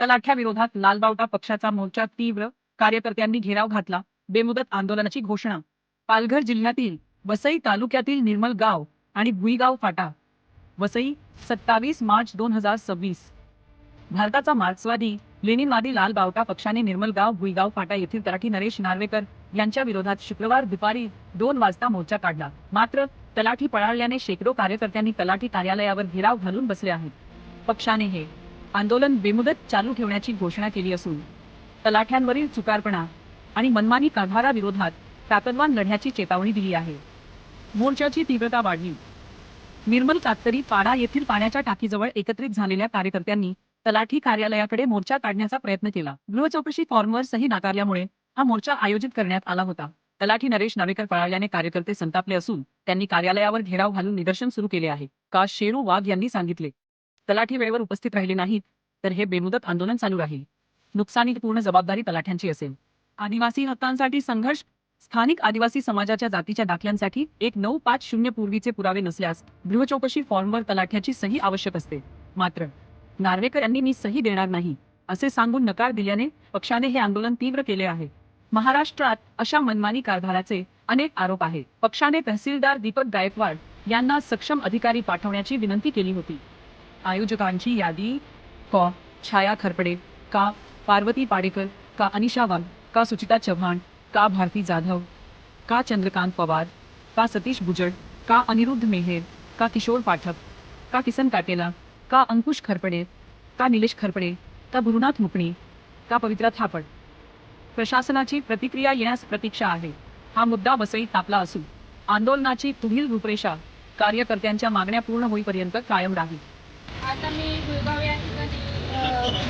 तलाठ्या विरोधात लालबावटा पक्षाचा मोर्चा तीव्र, कार्यकर्त्यांनी घेराव घातला, बेमुदत आंदोलनाची घोषणा. पालघर जिल्ह्यातील वसई तालुक्यातील निर्मल गाव आणि भुईगाव फाटा. वसई, 27 मार्च 2026. भारताचा मार्क्सवादी लेनिनवादी लालबावटा पक्षाने निर्मल गाव भुईगाव फाटा येथील तलाठी नरेश नार्वेकर यांच्या विरोधात शुक्रवार दुपारी 2 वाजता मोर्चा काढला. मात्र तलाठी पळाल्याने शेकडो कार्यकर्त्यांनी तलाठी कार्यालयावर घेराव घालून बसले आहेत. पक्षाने हे आंदोलन बेमुदत चालू ठेवण्याची घोषणा केली असून तलाठ्यांवरील चुकारपणा आणि मनमानी कारभाराविरोधात ताकदवान लढ्याची चेतावणी दिली आहे. मोर्चाची तीव्रता वाढली. निर्मल कातकरी पाडा येथील पाण्याच्या टाकीजवळ एकत्रित झालेल्या कार्यकर्त्यांनी तलाठी कार्यालयाकडे मोर्चा काढण्याचा प्रयत्न केला. गृहचौकशी फॉर्मवर सही नाकारल्यामुळे हा मोर्चा आयोजित करण्यात आला होता. तलाठी नरेश नार्वेकर पळाल्याने कार्यकर्ते संतापले असून त्यांनी कार्यालयावर घेराव घालून निदर्शन सुरू केले आहे, का शेरू वाघ यांनी सांगितले. तलाठी वेळेवर उपस्थित राहिले नाहीत तर हे बेमुदत आंदोलन चालू राहील. नुकसानीची पूर्ण जबाबदारी तलाठ्यांची असेल. आदिवासी हक्कांसाठी संघर्ष. स्थानिक आदिवासी समाजाच्या जातीच्या दाखल्यांसाठी 1950 पूर्वीचे पुरावे नसल्यास गृहचौकशी फॉर्मवर तलाठ्याची सही आवश्यक असते. मात्र नार्वेकर यांनी मी सही देणार नाही असे सांगून नकार दिल्याने पक्षाने हे आंदोलन तीव्र केले आहे. महाराष्ट्रात अशा मनमानी कारभाराचे अनेक आरोप आहेत. पक्षाने तहसीलदार दीपक गायकवाड यांना सक्षम अधिकारी पाठवण्याची विनंती केली होती. आयोजकांची यादी: क. छाया खरपडे, का. पार्वती पाडेकर, का. अनिशा वाघ, का. सुचिता चव्हाण, का. भारती जाधव, का. चंद्रकांत पवार, का. सतीश बुजड, का. अनिरुद्ध मेहेर, का. किशोर पाठक, का. किसन काटेला, का. अंकुश खरपडे, का. निलेश खरपडे, का. गुरुनाथ मुकणी, का. पवित्रा थापड. प्रशासनाची प्रतिक्रिया येण्यास प्रतीक्षा आहे. हा मुद्दा वसईत तापला असून आंदोलनाची पुढील रूपरेषा कार्यकर्त्यांच्या मागण्या पूर्ण होईपर्यंत कायम राहील. आता मी भुईगाव या ठिकाणी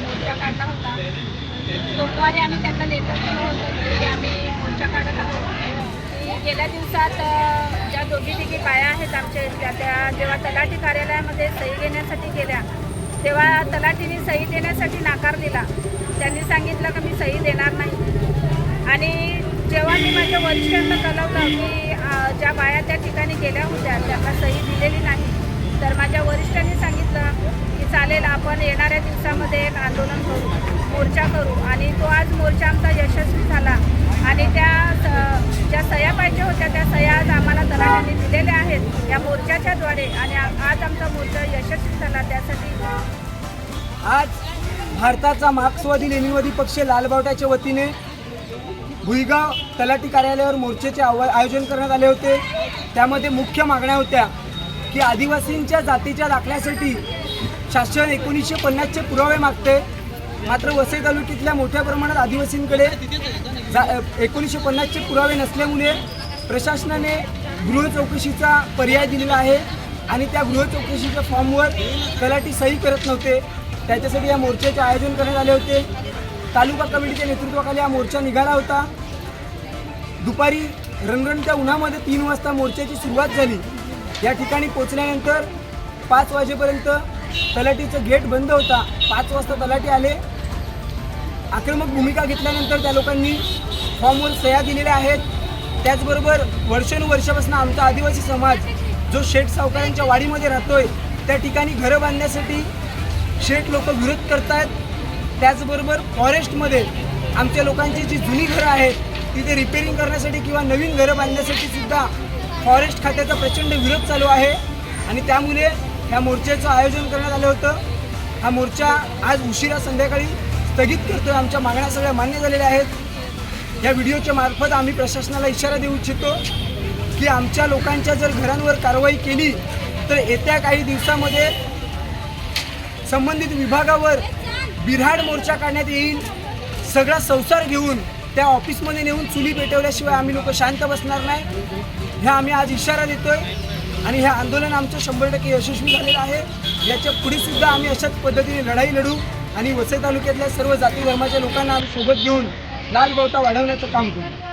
मोर्चा काढला होता. सोमवारी आम्ही त्यांना लेटर दिलं होतं की आम्ही मोर्चा काढत आहोत. गेल्या दिवसात ज्या दोघी तिघी बाया आहेत आमच्या इथल्या, त्या जेव्हा तलाठी कार्यालयामध्ये सही देण्यासाठी गेल्या तेव्हा तलाठीने सही देण्यासाठी नकार दिला. त्यांनी सांगितलं की मी सही देणार नाही. आणि जेव्हा मी माझ्या वरिष्ठांना कळवलं की ज्या बाया त्या ठिकाणी गेल्या होत्या त्यांना सही दिलेली नाही, तर माझ्या वरिष्ठांनी सांगितलं की चालेल, आपण येणाऱ्या दिवसामध्ये एक आंदोलन करू, मोर्चा करू. आणि तो आज मोर्चा आमचा यशस्वी झाला. आणि त्या ज्या सह्या पाहिजे होत्या त्या सह्या आज आम्हाला तलाठ्यांनी दिलेल्या आहेत या मोर्चाच्या द्वारे. आणि आज आमचा मोर्चा यशस्वी झाला. त्यासाठी आज भारताचा मार्क्सवादी लेनिनवादी पक्ष लालबावट्याच्या वतीने भुईगाव तलाठी कार्यालयावर मोर्चाचे आयोजन करण्यात आले होते. त्यामध्ये मुख्य मागण्या होत्या की आदिवासींच्या जातीच्या दाखल्यासाठी शासन 1950चे पुरावे मागते. मात्र वसई तालुक्यातल्या मोठ्या प्रमाणात आदिवासींकडे 1950चे पुरावे नसल्यामुळे प्रशासनाने गृहचौकशीचा पर्याय दिलेला आहे. आणि त्या गृहचौकशीच्या फॉर्मवर तलाठी सही करत नव्हते. त्याच्यासाठी या मोर्चाचे आयोजन करण्यात आले होते. तालुका कमिटीच्या नेतृत्वाखाली हा मोर्चा निघाला होता. दुपारी रणरणत्या उन्हामध्ये 3 वाजता मोर्चाची सुरुवात झाली. या ठिकाणी पोचल्यानंतर 5 वाजेपर्यंत तलाठीचं गेट बंद होता. 5 वाजता तलाठी आले. आक्रमक भूमिका घेतल्यानंतर त्या लोकांनी फॉर्मवर सह्या दिलेल्या आहेत. त्याचबरोबर वर्षानुवर्षापासून आमचा आदिवासी समाज जो शेठ सावकारांच्या वाडीमध्ये राहतोय त्या ठिकाणी घरं बांधण्यासाठी शेठ लोक विरोध करत आहेत. त्याचबरोबर फॉरेस्टमध्ये आमच्या लोकांची जी जुनी घरं आहेत तिथे रिपेरिंग करण्यासाठी किंवा नवीन घरं बांधण्यासाठी सुद्धा फॉरेस्ट खात्याचा प्रचंड विरोध चालू आहे. आणि त्यामुळे ह्या मोर्चाचं आयोजन करण्यात आलं होतं. हा मोर्चा आज उशिरा संध्याकाळी स्थगित करतोय. आमच्या मागण्या सगळ्या मान्य झालेल्या आहेत. या व्हिडिओच्या मार्फत आम्ही प्रशासनाला इशारा देऊ इच्छितो की आमच्या लोकांच्या जर घरांवर कारवाई केली तर येत्या काही दिवसामध्ये संबंधित विभागावर बिऱ्हाड मोर्चा काढण्यात येईल. सगळा संसार घेऊन त्या ऑफिसमध्ये नेऊन चुली पेटवल्याशिवाय आम्ही लोक शांत बसणार नाही. ह्या आम्ही आज इशारा देतोय. आणि हे आंदोलन आमचं 100% यशस्वी झालेलं आहे. याच्या पुढे सुद्धा आम्ही अशाच पद्धतीने लढाई लढू आणि वसई तालुक्यातल्या सर्व जाती धर्माच्या लोकांना आम्ही सोबत घेऊन लालबावटा वाढवण्याचं काम करू.